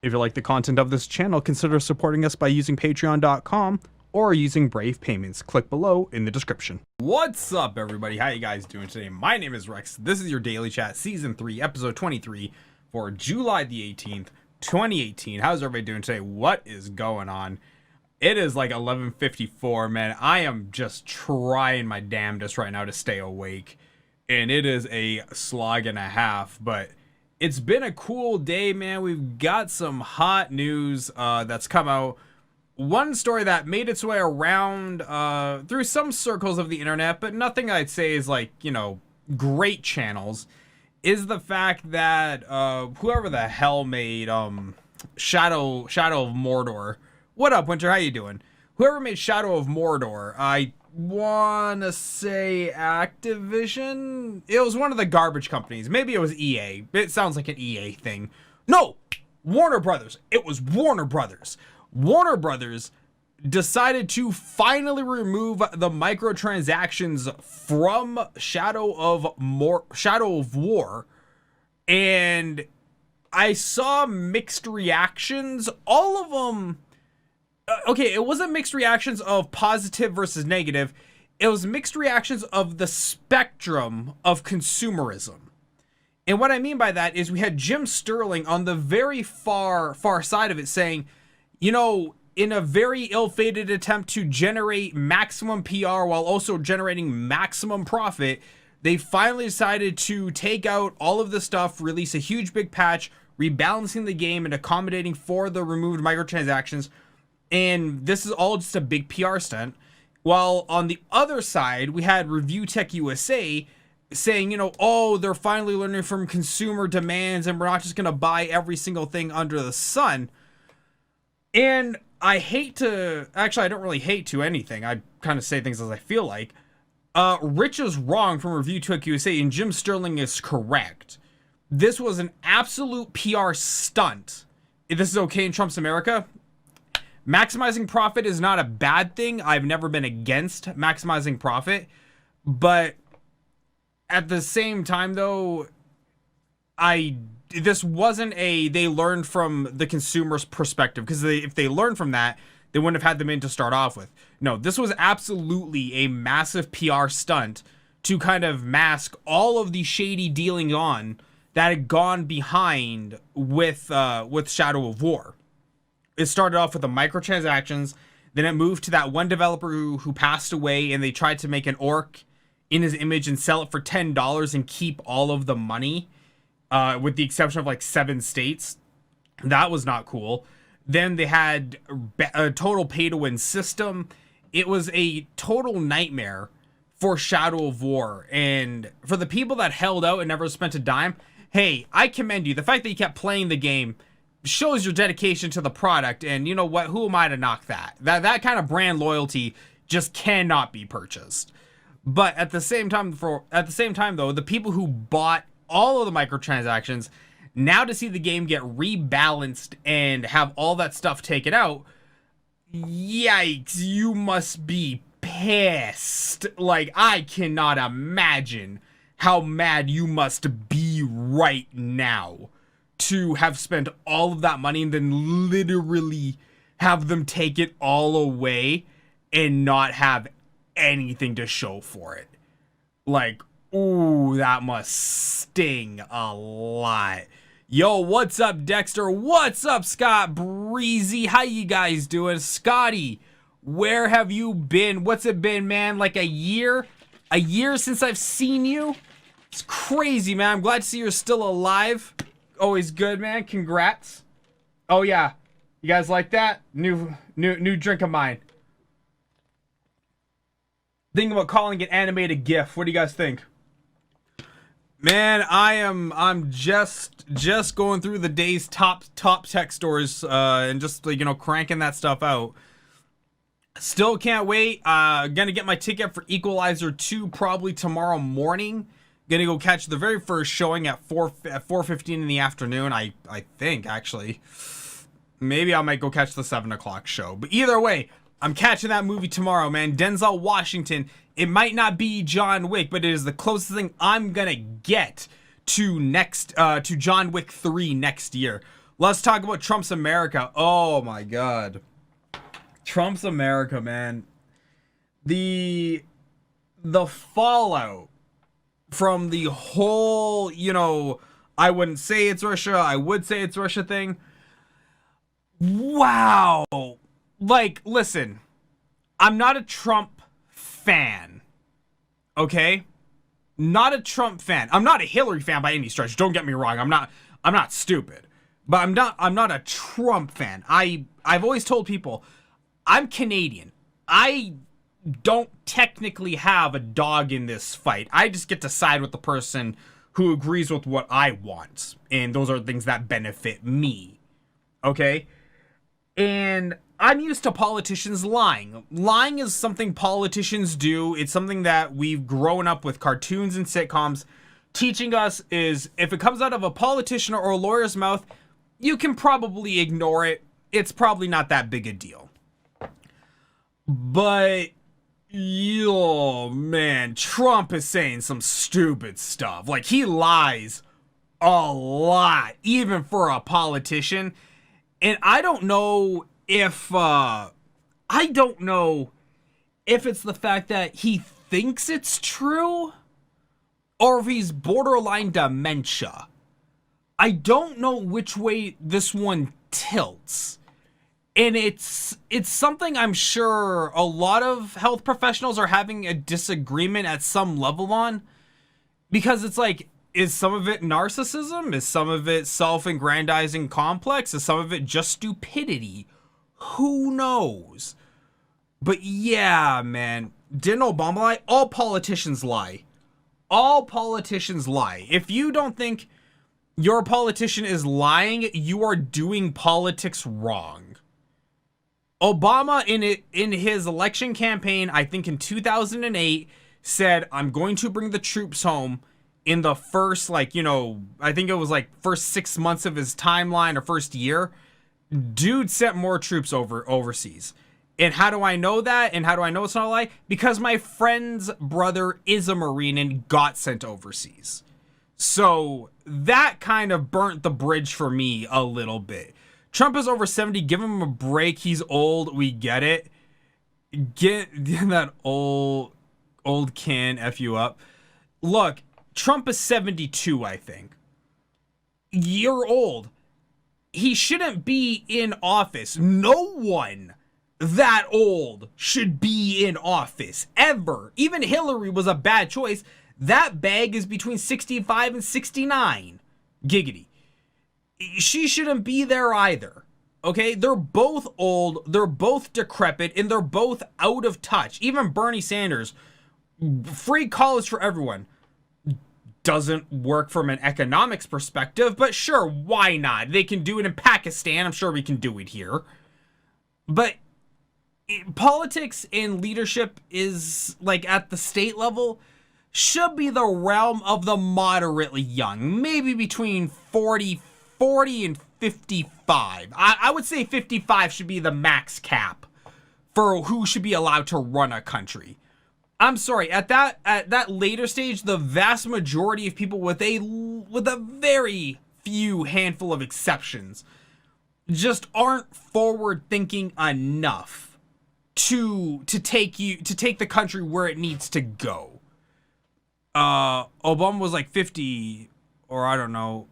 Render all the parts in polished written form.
If you like the content of this channel, consider supporting us by using patreon.com or using Brave Payments. Click below in the description. What's up, everybody? How you guys doing today? My name is Rex. This is your Daily Chat Season 3, Episode 23 for July the 18th, 2018. How's everybody doing today? What is going on? It is like 11:54, man. I am just trying my damnedest right now to stay awake. And it is a slog and a half, but it's been a cool day, man. We've got some hot news that's come out. One story that made its way around through some circles of the internet, but nothing I'd say is like, you know, great channels, is the fact that whoever the hell made Shadow of Mordor. What up, Winter? How you doing? Whoever made Shadow of Mordor, I wanna say Activision? It was one of the garbage companies. Maybe it was EA. It sounds like an EA thing. No! Warner Brothers. It was Warner Brothers. Warner Brothers decided to finally remove the microtransactions from Shadow of War. And I saw mixed reactions. All of them... okay, it wasn't mixed reactions of positive versus negative. It was mixed reactions of the spectrum of consumerism. And what I mean by that is we had Jim Sterling on the very far side of it saying, you know, in a very ill-fated attempt to generate maximum PR while also generating maximum profit, they finally decided to take out all of the stuff, release a huge big patch, rebalancing the game and accommodating for the removed microtransactions. And this is all just a big PR stunt. While on the other side, we had Review Tech USA saying, you know, oh, they're finally learning from consumer demands and we're not just going to buy every single thing under the sun. And I hate to, actually, I don't really hate to anything. I kind of say things as I feel like. Rich is wrong from Review Tech USA and Jim Sterling is correct. This was an absolute PR stunt. If this is okay in Trump's America, maximizing profit is not a bad thing. I've never been against maximizing profit, but at the same time though, this wasn't they learned from the consumer's perspective, because if they learned from that, they wouldn't have had them in to start off with. No, this was absolutely a massive PR stunt to kind of mask all of the shady dealing on that had gone behind with Shadow of War. It started off with the microtransactions, then it moved to that one developer who passed away, and they tried to make an orc in his image and sell it for $10 and keep all of the money, with the exception of like 7 states. That was not cool. Then they had a total pay-to-win system. It was a total nightmare for Shadow of War. And for the people that held out and never spent a dime, hey, I commend you. The fact that you kept playing the game shows your dedication to the product, and you know what, who am I to knock that? That kind of brand loyalty just cannot be purchased. But at the same time though, the people who bought all of the microtransactions, now to see the game get rebalanced and have all that stuff taken out, yikes, you must be pissed. Like, I cannot imagine how mad you must be right now to have spent all of that money and then literally have them take it all away and not have anything to show for it. Like, ooh, that must sting a lot. Yo, what's up, Dexter? What's up, Scott Breezy? How you guys doing? Scotty, where have you been? What's it been, man? Like a year? A year since I've seen you? It's crazy, man. I'm glad to see you're still alive. Always good, man. Congrats. Oh yeah, you guys like that? New drink of mine. Thinking about calling it animated GIF. What do you guys think? Man, I'm just going through the day's top tech stores and just, like, you know, cranking that stuff out. Still can't wait. Gonna get my ticket for Equalizer 2 probably tomorrow morning. Gonna go catch the very first showing at 4:15 in the afternoon. I think, actually. Maybe I might go catch the 7 o'clock show. But either way, I'm catching that movie tomorrow, man. Denzel Washington. It might not be John Wick, but it is the closest thing I'm gonna get to John Wick 3 next year. Let's talk about Trump's America. Oh my God. Trump's America, man. The fallout from the whole, I wouldn't say it's Russia, I would say it's Russia thing. Wow. Like, listen, I'm not a Trump fan. Okay? Not a Trump fan. I'm not a Hillary fan by any stretch. Don't get me wrong. I'm not stupid. But I'm not a Trump fan. I've always told people I'm Canadian. I don't technically have a dog in this fight. I just get to side with the person who agrees with what I want. And those are things that benefit me. Okay? And I'm used to politicians lying. Lying is something politicians do. It's something that we've grown up with cartoons and sitcoms teaching us is if it comes out of a politician or a lawyer's mouth, you can probably ignore it. It's probably not that big a deal. But, yo, man, Trump is saying some stupid stuff. Like, he lies a lot, even for a politician. And I don't know if it's the fact that he thinks it's true or if he's borderline dementia. I don't know which way this one tilts. And it's something I'm sure a lot of health professionals are having a disagreement at some level on, because it's like, is some of it narcissism? Is some of it self-aggrandizing complex? Is some of it just stupidity? Who knows? But yeah, man. Didn't Obama lie? All politicians lie. All politicians lie. If you don't think your politician is lying, you are doing politics wrong. Obama, in his election campaign, I think in 2008, said, I'm going to bring the troops home in the first, I think it was first 6 months of his timeline or first year. Dude sent more troops overseas. And how do I know that? And how do I know it's not a lie? Because my friend's brother is a Marine and got sent overseas. So that kind of burnt the bridge for me a little bit. Trump is over 70. Give him a break. He's old. We get it. Get that old can F you up. Look, Trump is 72, I think. You're old. He shouldn't be in office. No one that old should be in office, ever. Even Hillary was a bad choice. That bag is between 65 and 69. Giggity. She shouldn't be there either. Okay? They're both old, they're both decrepit, and they're both out of touch. Even Bernie Sanders, free college for everyone. Doesn't work from an economics perspective, but sure, why not? They can do it in Pakistan. I'm sure we can do it here. But politics and leadership is, at the state level, should be the realm of the moderately young. Maybe between 40 and 55. I would say 55 should be the max cap for who should be allowed to run a country. I'm sorry, at that later stage, the vast majority of people with a very few handful of exceptions just aren't forward thinking enough to take the country where it needs to go. Obama was 50, or I don't know.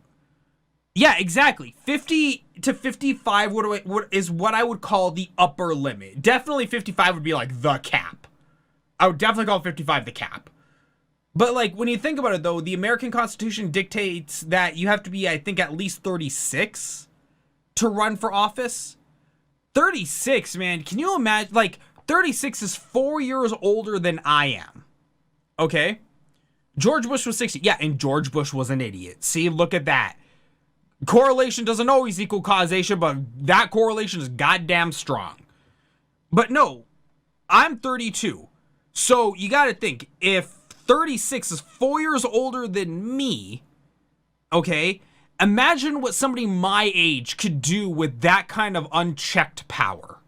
Yeah, exactly. 50 to 55 is what I would call the upper limit. Definitely 55 would be the cap. I would definitely call 55 the cap. But when you think about it though, the American Constitution dictates that you have to be, I think, at least 36 to run for office. 36, man. Can you imagine? 36 is 4 years older than I am. Okay? George Bush was 60. Yeah, and George Bush was an idiot. See, look at that. Correlation doesn't always equal causation, but that correlation is goddamn strong. But no, I'm 32. So you got to think, if 36 is 4 years older than me, okay, imagine what somebody my age could do with that kind of unchecked power.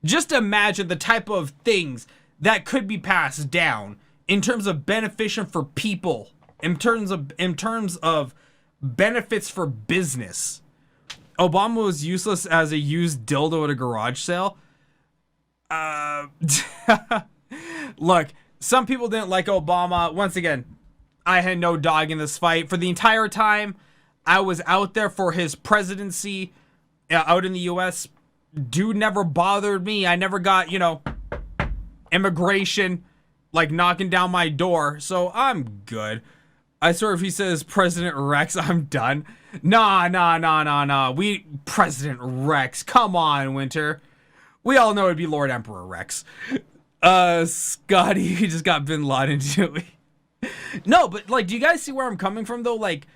Just imagine the type of things that could be passed down in terms of beneficial for people, in terms of benefits for business. Obama was useless as a used dildo at a garage sale. Look, some people didn't like Obama. Once again, I had no dog in this fight. For the entire time I was out there for his presidency out in the US, dude never bothered me. I never got, immigration like knocking down my door. So I'm good. I swear if he says President Rex, I'm done. Nah. President Rex. Come on, Winter. We all know it'd be Lord Emperor Rex. Scotty, he just got Bin Laden to it. No, but like, do you guys see where I'm coming from though? Like,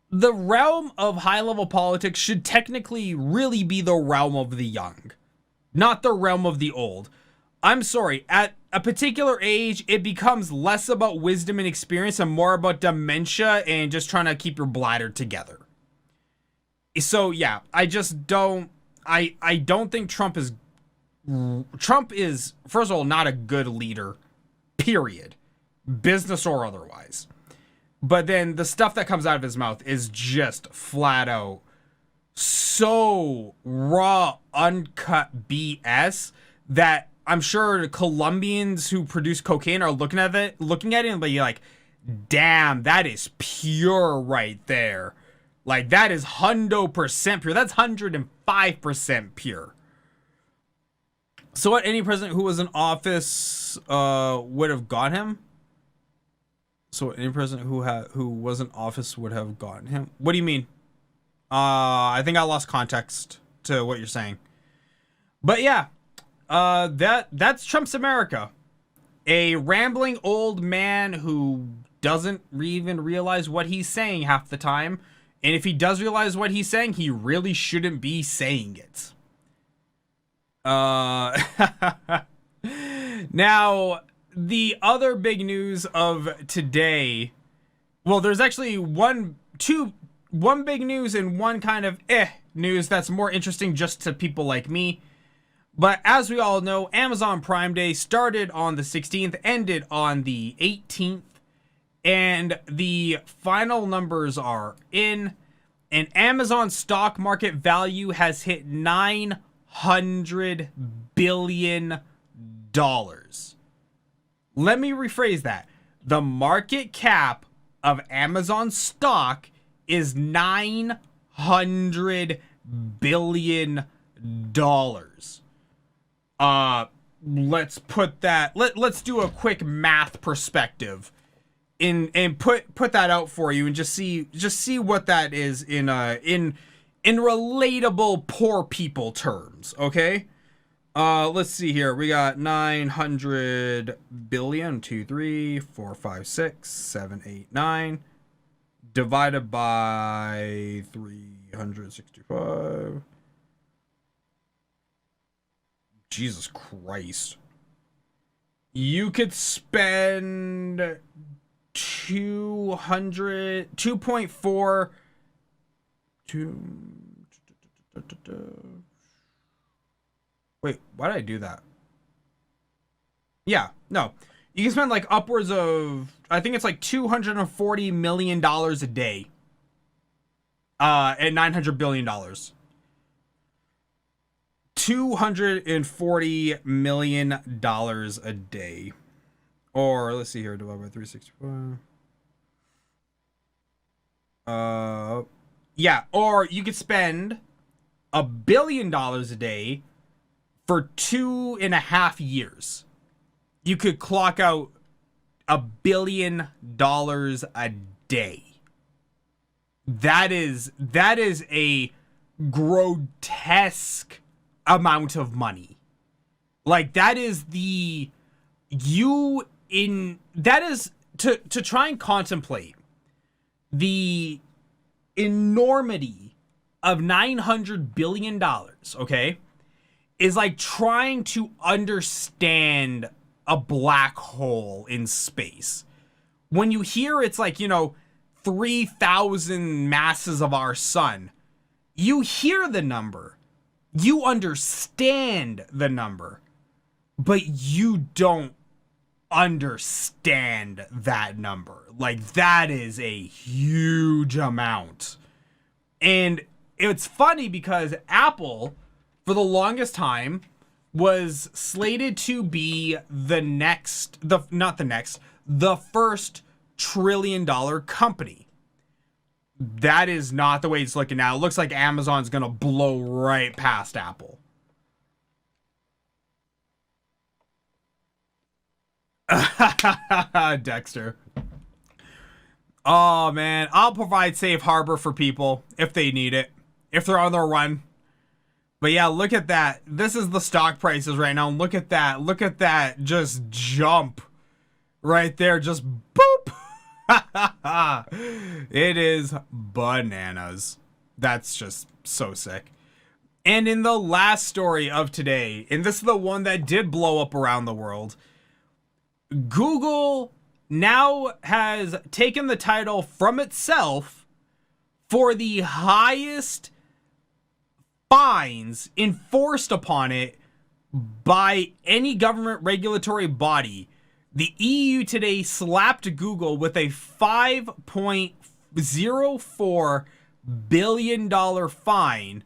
the realm of high-level politics should technically really be the realm of the young, not the realm of the old. I'm sorry, at a particular age, it becomes less about wisdom and experience and more about dementia and just trying to keep your bladder together. So yeah, I just don't, I don't think Trump is, first of all, not a good leader, period, business or otherwise. But then the stuff that comes out of his mouth is just flat out so raw, uncut BS that I'm sure Colombians who produce cocaine are looking at it and be like, damn, that is pure right there. Like, that is 100% pure. That's 105% pure. So what, any president who was in office would have got him? So any president who was in office would have gotten him? What do you mean? I think I lost context to what you're saying. But yeah, that's Trump's America. A rambling old man who doesn't even realize what he's saying half the time. And if he does realize what he's saying, he really shouldn't be saying it. Now, the other big news of today, well, there's actually one big news and one kind of news that's more interesting just to people like me. But as we all know, Amazon Prime Day started on the 16th, ended on the 18th, and the final numbers are in, and Amazon stock market value has hit $900 billion. Let me rephrase that. The market cap of Amazon stock is $900 billion. Let's put that, let's do a quick math perspective and put that out for you and just see what that is in relatable poor people terms, okay? Let's see here. We got 900 billion, 2, 3, 4, 5, 6, 7, 8, 9, divided by 365. Jesus Christ. You could spend 2.4 Wait, why did I do that? Yeah, no. You can spend like upwards of, I think it's like $240 million a day at $900 billion. $240 million a day. Or let's see here, divided by 365. Yeah, or you could spend $1 billion a day for 2.5 years. You could clock out $1 billion a day. That is a grotesque amount of money. Like, that is to try and contemplate the enormity of $900 billion, okay, is like trying to understand a black hole in space. When you hear it's like, 3,000 masses of our sun, you hear the number, you understand the number, but you don't understand that number. Like, that is a huge amount. And it's funny because Apple, for the longest time, was slated to be the first trillion-dollar company. That is not the way it's looking now. It looks like Amazon's gonna blow right past Apple. Dexter. Oh man, I'll provide safe harbor for people if they need it, if they're on their run. But yeah, look at that. This is the stock prices right now. Look at that. Look at that. Just jump right there. Just boop. It is bananas. That's just so sick. And in the last story of today, and this is the one that did blow up around the world, Google now has taken the title from itself for the highest fines enforced upon it by any government regulatory body. The EU today slapped Google with a $5.04 billion fine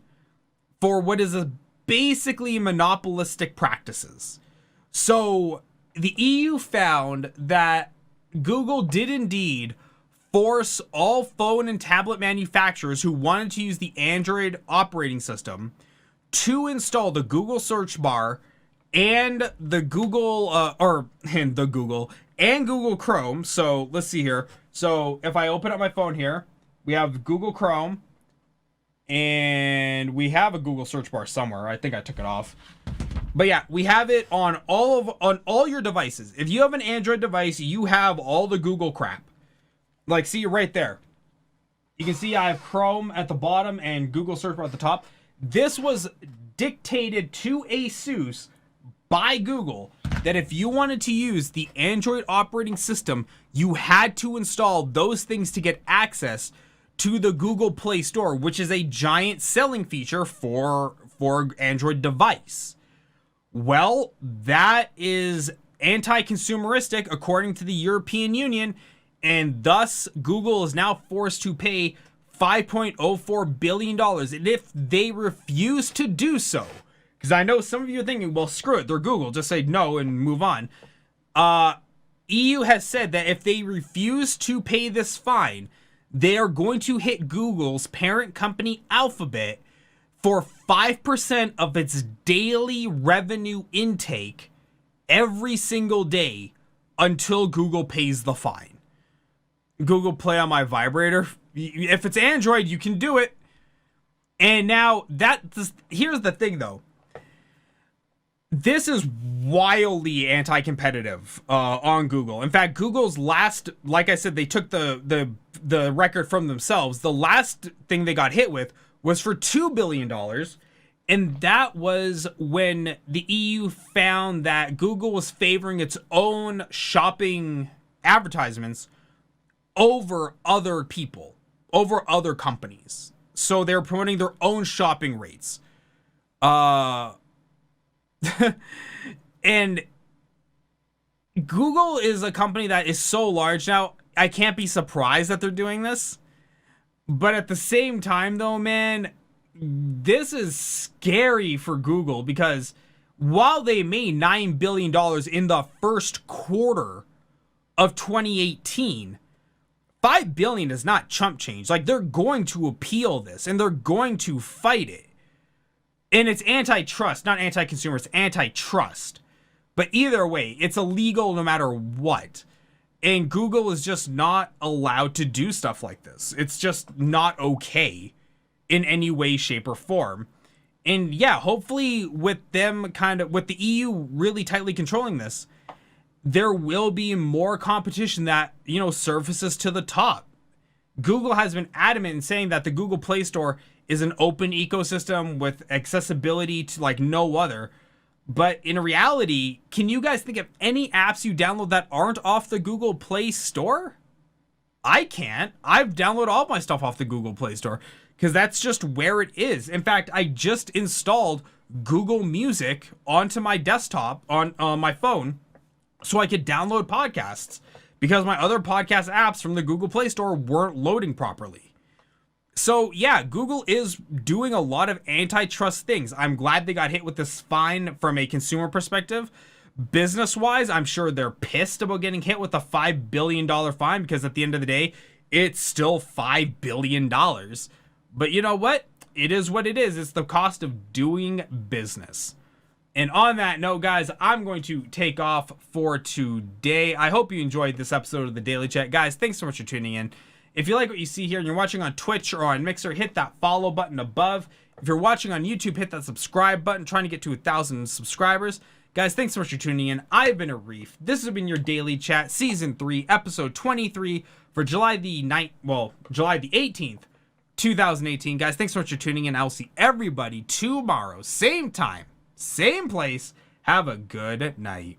for what is basically monopolistic practices. So the EU found that Google did indeed force all phone and tablet manufacturers who wanted to use the Android operating system to install the Google search bar and the Google and Google Chrome. So let's see here. So if I open up my phone here, we have Google Chrome and we have a Google search bar somewhere. I think I took it off. But yeah, we have it on all your devices. If you have an Android device, you have all the Google crap. Like, see right there. You can see I have Chrome at the bottom and Google search bar at the top. This was dictated to ASUS by Google that if you wanted to use the Android operating system, you had to install those things to get access to the Google Play Store, which is a giant selling feature for Android device. Well, that is anti-consumeristic according to the European Union, and thus Google is now forced to pay $5.04 billion. And if they refuse to do so, because I know some of you are thinking, well, screw it, they're Google, just say no and move on. EU has said that if they refuse to pay this fine, they are going to hit Google's parent company Alphabet for 5% of its daily revenue intake every single day until Google pays the fine. Google Play on my vibrator. If it's Android, you can do it. And now here's the thing though. This is wildly anti-competitive on Google. In fact, Google's last, like I said, they took the record from themselves. The last thing they got hit with was for $2 billion. And that was when the EU found that Google was favoring its own shopping advertisements over other people, over other companies. So they're promoting their own shopping rates. And Google is a company that is so large now, I can't be surprised that they're doing this. But at the same time though, man, this is scary for Google because while they made $9 billion in the first quarter of 2018, $5 billion is not chump change. Like, they're going to appeal this and they're going to fight it. And it's antitrust, not anti-consumer, it's antitrust. But either way, it's illegal no matter what. And Google is just not allowed to do stuff like this. It's just not okay in any way, shape, or form. And yeah, hopefully with the EU really tightly controlling this, there will be more competition that, surfaces to the top. Google has been adamant in saying that the Google Play Store is an open ecosystem with accessibility to like no other. But in reality, can you guys think of any apps you download that aren't off the Google Play Store? I can't. I've downloaded all my stuff off the Google Play Store because that's just where it is. In fact, I just installed Google Music onto my desktop on my phone so I could download podcasts because my other podcast apps from the Google Play Store weren't loading properly. So yeah, Google is doing a lot of antitrust things. I'm glad they got hit with this fine from a consumer perspective. Business wise, I'm sure they're pissed about getting hit with a $5 billion fine, because at the end of the day, it's still $5 billion. But you know what? It is what it is. It's the cost of doing business. And on that note, guys, I'm going to take off for today. I hope you enjoyed this episode of the Daily Chat. Guys, thanks so much for tuning in. If you like what you see here and you're watching on Twitch or on Mixer, hit that follow button above. If you're watching on YouTube, hit that subscribe button, trying to get to 1,000 subscribers. Guys, thanks so much for tuning in. I've been Arif. This has been your Daily Chat, Season 3, Episode 23 for July the 18th, 2018. Guys, thanks so much for tuning in. I'll see everybody tomorrow, same time, same place. Have a good night.